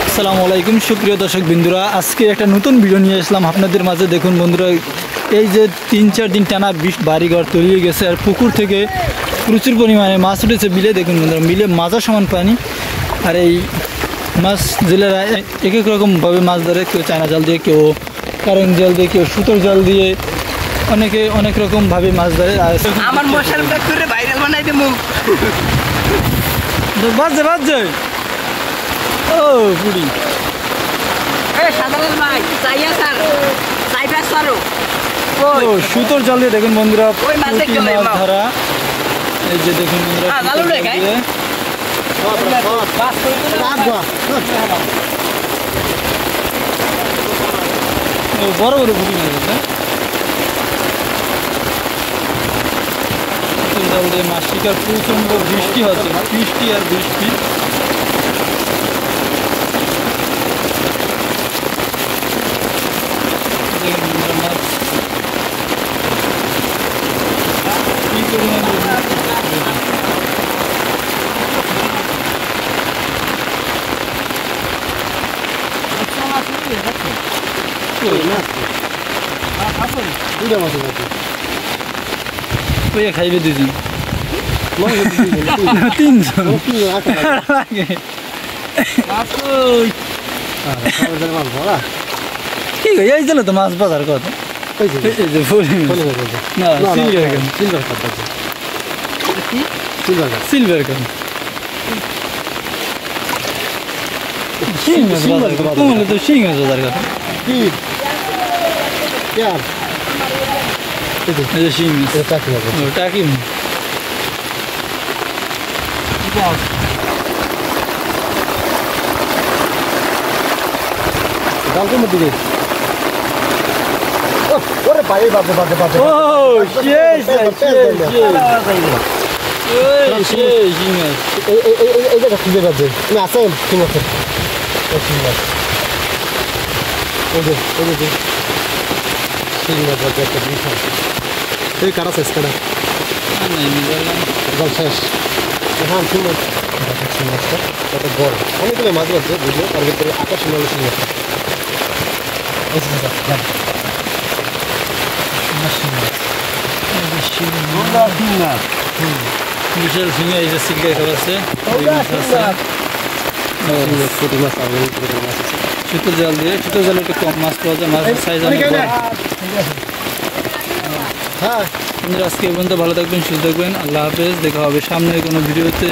আসসালামু আলাইকুম সুপ্রিয় দর্শক বিন্দুরা, আজকে একটা নতুন ভিডিও নিয়ে আসলাম আপনাদের মাঝে। দেখুন বন্ধুরা, এই যে 3-4 দিন টানা বাড়িঘর তৈরি গেছে আর পুকুর থেকে প্রচুর পরিমাণে মাছ উঠেছে বিলে। দেখুন বন্ধুরা, মিলে মাঝা সমান পানি। আর এই মাছ জেলেরা এক এক রকমভাবে মাছ ধরে, কেউ চায়না জাল দিয়ে, কেউ কারেন্ট জাল দিয়ে, কেউ সুতোর জাল দিয়ে, অনেকে অনেক রকমভাবে মাছ ধরে। আর আমার মশার করে ভাইরাল বানাই দেবো। বাজে বাজে ও বুড়ি সাধারণ ভাই চাইয়া স্যার চাইবা স্যারও ও সুতোর জাল দিয়ে দেখুন বন্ধুরা ওই মাছ দেখতে মাছ ধরা। এই যে দেখুন বন্ধুরা, ভালো রেখে বড় বড় বুড়ি মাছ আছে। জাল দিয়ে মাছ শিকার, প্রচন্ড বৃষ্টি হচ্ছে, বৃষ্টি আর বৃষ্টি। মাছ কি পরিমাণ খাইবে দুজন, তিনজন ঠিক আছে। এই জন্য তো মাছ বাজার কথা সিলভার কাপ শিং মাছ বাজার কথা, তোমার তো শিং মাছ বাজার কথা। শিং টাকি কারা শেষ কাটা শেষ। হ্যাঁ ঠিক আছে, মাছটা কত বড়, অনেকগুলো মাছ আছে বুঝলো, তার ভিতরে আকর্ষণ হলো শিং মাছটা। বিশাল ঝিঙে, এই যে সিলকা খাওয়াচ্ছে, সুতোর জাল দিয়ে। সুতোর জালে একটু কম মাছ পাওয়া যায়, মাছের সাইজ অনেক বড়। হ্যাঁ আজকে পর্যন্ত ভালো থাকবেন, সুস্থ থাকবেন, আল্লাহ হাফেজ। দেখা হবে সামনের কোনো ভিডিওতে।